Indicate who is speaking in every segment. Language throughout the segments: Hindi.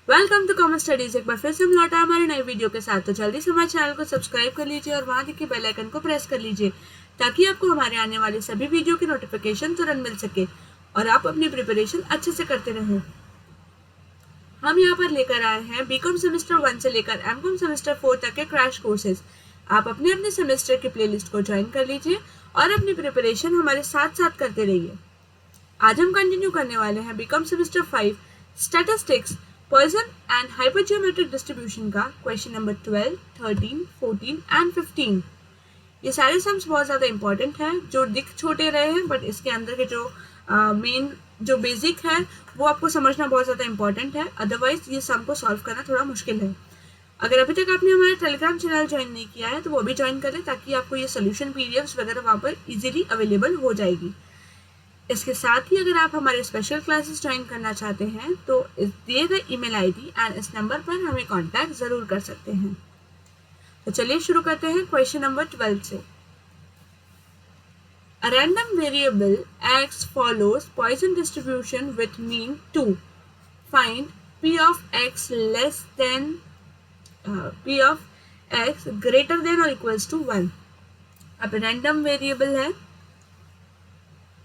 Speaker 1: Welcome two common studies. एक बार फिर से हम लौटा हमारे नए वीडियो के साथ। तो जल्दी से हमारे चैनल को सब्सक्राइब कर लीजिए और वहां दिखे बेल आइकन को प्रेस कर लीजिए ताकि आपको हमारे आने वाले सभी वीडियो की नोटिफिकेशन तुरंत मिल सके और आप अपनी प्रिपरेशन अच्छे से करते रहें। हम यहाँ पर लेकर आए हैं बीकॉम सेमेस्टर 1 से लेकर एमकॉम सेमेस्टर 4 तक के क्रैश कोर्सेज। आप अपने अपने सेमेस्टर की प्लेलिस्ट को ज्वाइन कर लीजिए और अपनी प्रिपरेशन हमारे साथ साथ करते रहिए। आज हम कंटिन्यू करने वाले हैं BCom semester 5 statistics Poisson and hypergeometric distribution का क्वेश्चन नंबर 12, 13, 14 एंड 15। ये सारे सम्स बहुत ज़्यादा इंपॉर्टेंट हैं। जो दिख छोटे रहे हैं बट इसके अंदर के जो मेन जो बेसिक है वो आपको समझना बहुत ज़्यादा इंपॉर्टेंट है, अदरवाइज ये सम को सॉल्व करना थोड़ा मुश्किल है। अगर अभी तक आपने हमारा टेलीग्राम चैनल ज्वाइन नहीं किया है तो वो भी ज्वाइन करें ताकि आपको ये सोल्यूशन पीडीएफ्स वगैरह वहाँ पर इजीली अवेलेबल हो जाएगी। इसके साथ ही अगर आप हमारे स्पेशल क्लासेस ज्वाइन करना चाहते हैं तो इस दिए गए ईमेल आईडी एंड इस नंबर पर हमें कांटेक्ट ज़रूर कर सकते हैं। तो चलिए शुरू करते हैं क्वेश्चन नंबर 12 से। A random variable x follows Poisson distribution with mean 2. Find p of x less than p of x greater than or equals to 1. अब random variable है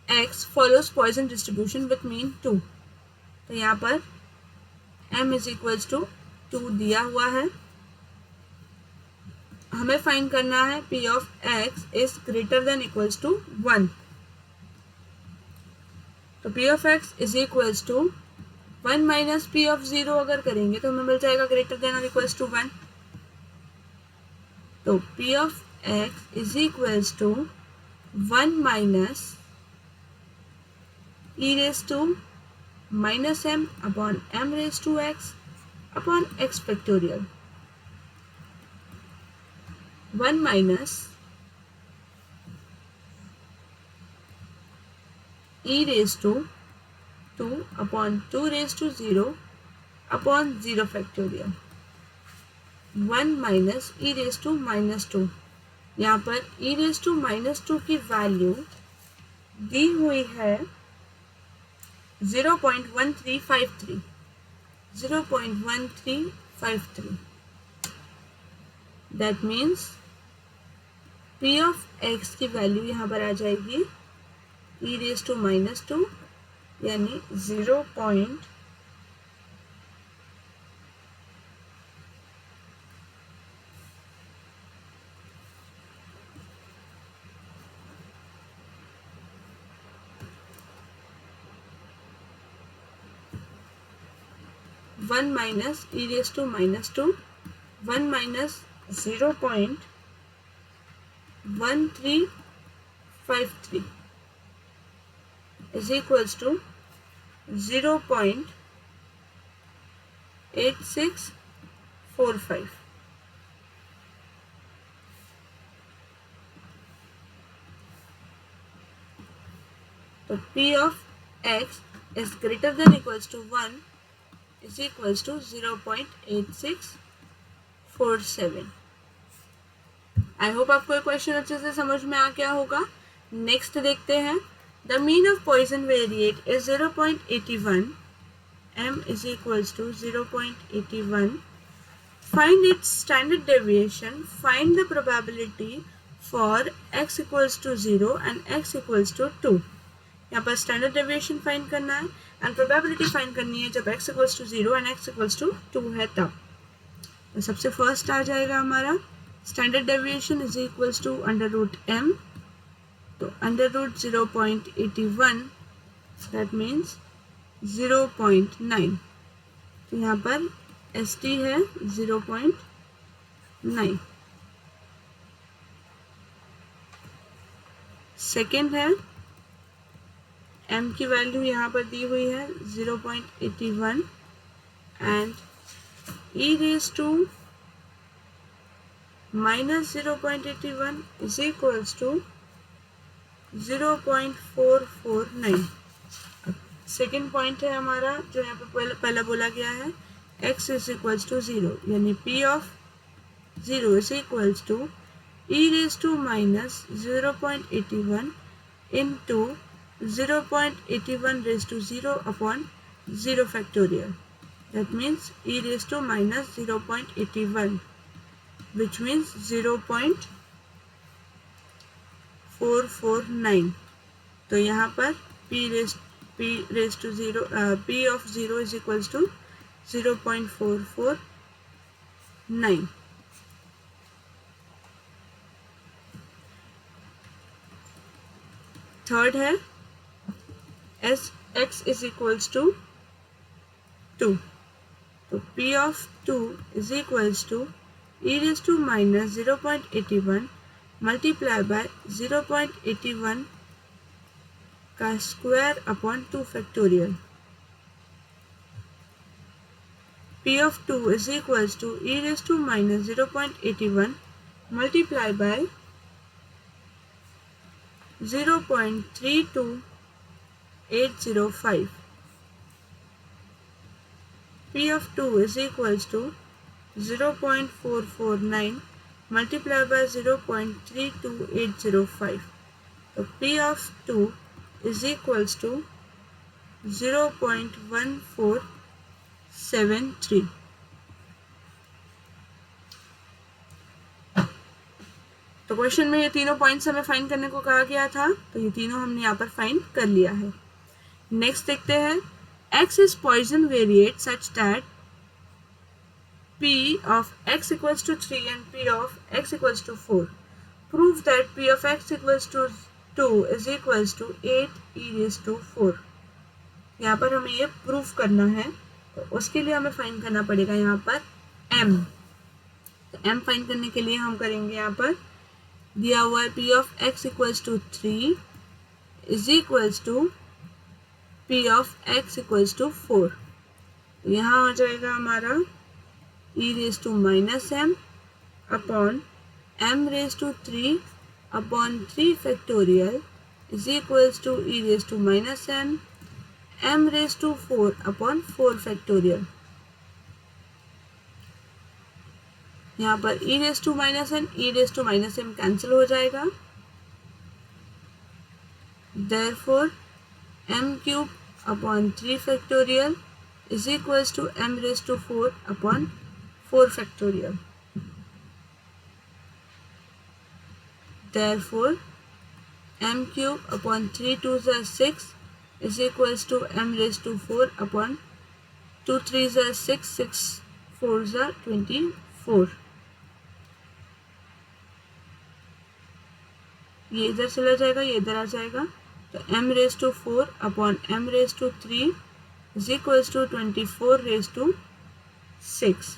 Speaker 1: x follows Poisson distribution with mean 2। तो यहाँ पर m is equals to 2 दिया हुआ है। हमें फाइंड करना है p of x is greater than equals to 1। तो p of x is equals to 1 minus p of 0 अगर करेंगे तो हमें मिल जाएगा greater than or equals to 1। तो p of x is equals to 1 minus e raised to minus m upon m raised to x upon x factorial। 1 minus e raised to 2 upon 2 raised to 0 upon 0 factorial। 1 minus e raised to minus 2। यहाँ पर e raised to minus 2 की वैल्यू दी हुई है 0.1353। 0.1353। That means p of x की वैल्यू यहाँ पर आ जाएगी e raised to minus 2 यानी 1 minus e raised to minus 2, 1 minus 0.1353 is equals to 0.8645। तो p of x is greater than equals to 1 is equals to 0.8647। I hope आपको ये क्वेश्चन अच्छे से समझ में आ गया होगा। नेक्स्ट देखते हैं। The mean of Poisson variate is 0.81। m is equals to 0.81। Find its standard deviation. Find the probability for x equals to 0 and x equals to 2। यहाँ पर स्टैंडर्ड डेविएशन फाइंड करना है एंड प्रोबेबिलिटी फाइंड करनी है जब x equals to 0 and x equals to 2 है तब। तो सबसे फर्स्ट आ जाएगा हमारा standard deviation is equals to under root m। तो अंडर रूट 0.81 दैट मीन्स 0.9। तो यहाँ पर ST है 0.9। सेकेंड है m की वैल्यू यहाँ पर दी हुई है 0.81 and e raised to minus 0.81 is equals to 0.449। Second point है हमारा जो यहाँ पर पहला बोला गया है x is equals to 0 यानी p of 0 is equals to e raised to minus 0.81 into 0.81 raised to 0 upon 0 factorial। that means e raised to minus 0.81, which means 0.449. तो यहाँ पर p raised to 0, p of 0 is equals to 0.449. Third है S x is equals to 2. तो p of 2 is equals to e raised to minus 0.81 multiply by 0.81 का square upon 2 factorial. p of 2 is equals to e raised to minus 0.81 multiply by 0.32805. p of 2 is equals to 0.449 multiplied by 0.32805. So p of 2 is equals to 0.1473. तो क्वेश्चन में ये तीनों पॉइंट्स हमें फाइंड करने को कहा गया था, तो ये तीनों हमने यहाँ पर फाइंड कर लिया है. नेक्स्ट देखते हैं. x is Poisson variate such that p of x equals to 3 and p of x equals to 4. Prove that p of x equals to 2 is equals to 8 e raised to 4. यहाँ पर हमें ये प्रूफ करना है, तो उसके लिए हमें फाइंड करना पड़ेगा यहाँ पर m. तो m फाइंड करने के लिए हम करेंगे यहाँ पर दिया हुआ है p of x equals to 3 is equals to p of x equals to 4. यहाँ हो जाएगा हमारा e raised to minus m upon m raised to 3 upon 3 factorial is equals to e raised to minus m raised to 4 upon 4 factorial. यहाँ पर e raised to minus n e raised to minus m cancel हो जाएगा. Therefore m cube upon 3 factorial is equals to m raised to 4 upon 4 factorial. Therefore m cube upon 3 2s are 6 is equals to m raised to 4 upon 2 3s are 6 6 4s are 24. ये इधर चला जाएगा, ये इधर आ जाएगा, तो m raised to 4 upon m raised to 3 is equals to 24 raised to 6.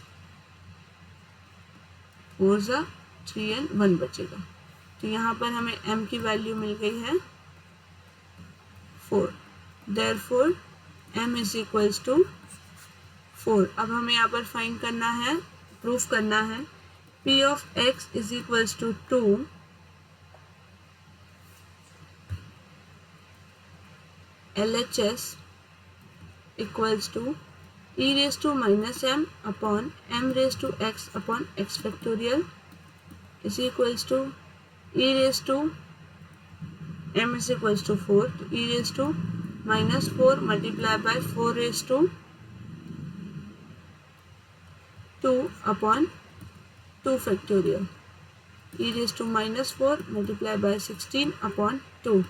Speaker 1: 4 जा 3 and 1 बचेगा. तो यहाँ पर हमें m की वैल्यू मिल गई है 4. Therefore m is equals to 4. अब हमें यहाँ पर फाइंड करना है, प्रूफ करना है p of x is equals to 2 LHS equals to e raised to minus m upon m raised to x upon x factorial is equals to e raised to m is equals to 4, to e raised to minus 4 multiplied by 4 raised to 2 upon 2 factorial. E raised to minus 4 multiplied by 16 upon 2.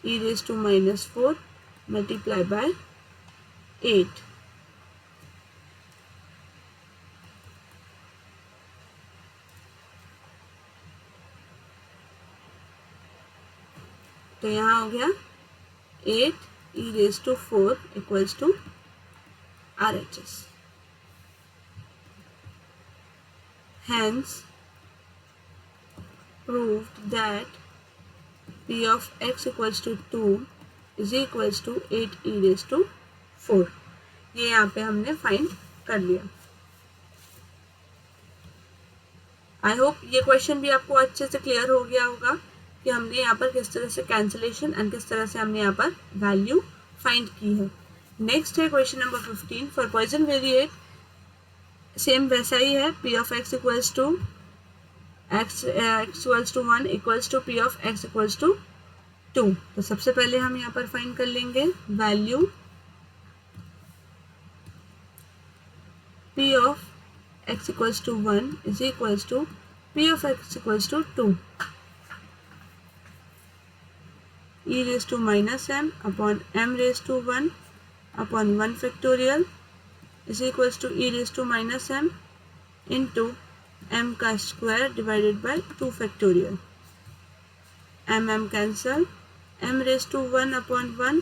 Speaker 1: E raised to minus 4 multiplied by 8. तो यहाँ हो गया 8 e raised to 4 equals to RHS. Hence proved that p of x equals to 2 is equals to 8 e raised to 4. ये यहाँ पे हमने फाइंड कर लिया. आई होप ये क्वेश्चन भी आपको अच्छे से क्लियर हो गया होगा कि हमने यहाँ पर किस तरह से कैंसिलेशन एंड किस तरह से हमने यहाँ पर वैल्यू फाइंड की है. नेक्स्ट है question number 15. For Poisson variate same वैसा ही है. p of x equals to x equals to 1 equals to p of x equals to 2. तो सबसे पहले हम यहाँ पर फाइंड कर लेंगे value p of x equals to 1 is equals to p of x equals to 2 e raised to minus m upon m raised to 1 upon 1 factorial is equals to e raised to minus m into m का square divided by 2 factorial. m cancel, m raised to 1 upon 1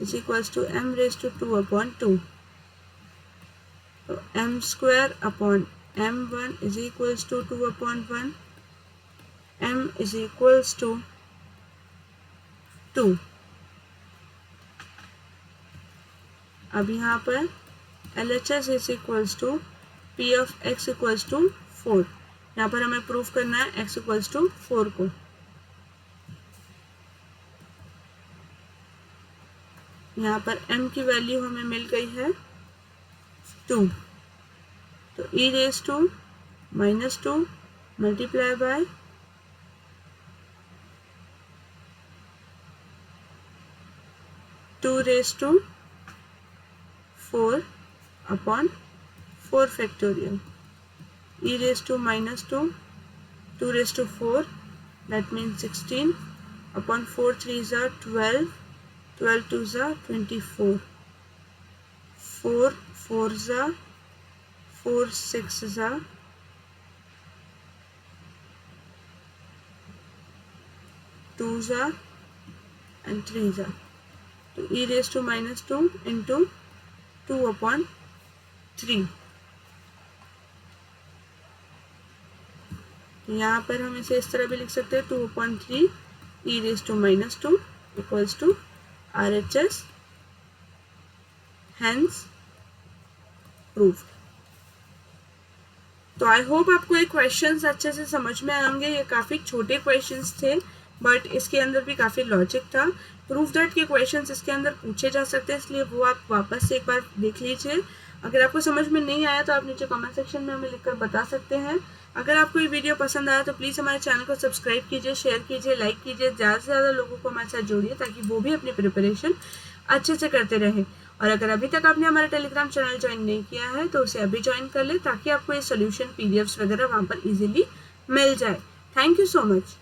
Speaker 1: is equals to m raised to 2 upon 2. So m square upon m1 is equals to 2 upon 1. m is equals to 2. अब यहाँ पर LHS is equals to P of x equals to 4. यहाँ पर हमें प्रूफ करना है x equals to 4 को. यहाँ पर m की वैल्यू हमें मिल गई है 2. तो e raised to minus 2 multiply by 2 raised to 4 upon 4 factorial. E raised to minus 2, 2 raised to 4, that means 16 upon 4 3s are 12, 12 2s are 24, 4 4s are 4 6s are 2s are and 3s are. तो e raised to minus 2 into 2 upon 3. यहाँ पर हम इसे इस तरह भी लिख सकते हैं 2 upon 3 e raised to minus 2 equals to RHS, hence proved. तो आई होप आपको ये क्वेश्चंस अच्छे से समझ में आए होंगे. ये काफ़ी छोटे क्वेश्चंस थे बट इसके अंदर भी काफ़ी लॉजिक था. प्रूफ दैट के क्वेश्चंस इसके अंदर पूछे जा सकते हैं, इसलिए वो आप वापस से एक बार देख लीजिए. अगर आपको समझ में नहीं आया तो आप नीचे कमेंट सेक्शन में हमें लिखकर बता सकते हैं. अगर आपको ये वीडियो पसंद आया तो प्लीज़ हमारे चैनल को सब्सक्राइब कीजिए, शेयर कीजिए, लाइक कीजिए. ज़्यादा से ज़्यादा लोगों को हमारे साथ जोड़िए ताकि वो भी अपनी प्रिपरेशन अच्छे से करते रहें. और अगर अभी तक आपने हमारा टेलीग्राम चैनल ज्वाइन नहीं किया है तो उसे अभी ज्वाइन कर ले ताकि आपको ये सोल्यूशन PDFs वगैरह वहाँ पर इजीली मिल जाए. Thank you so much.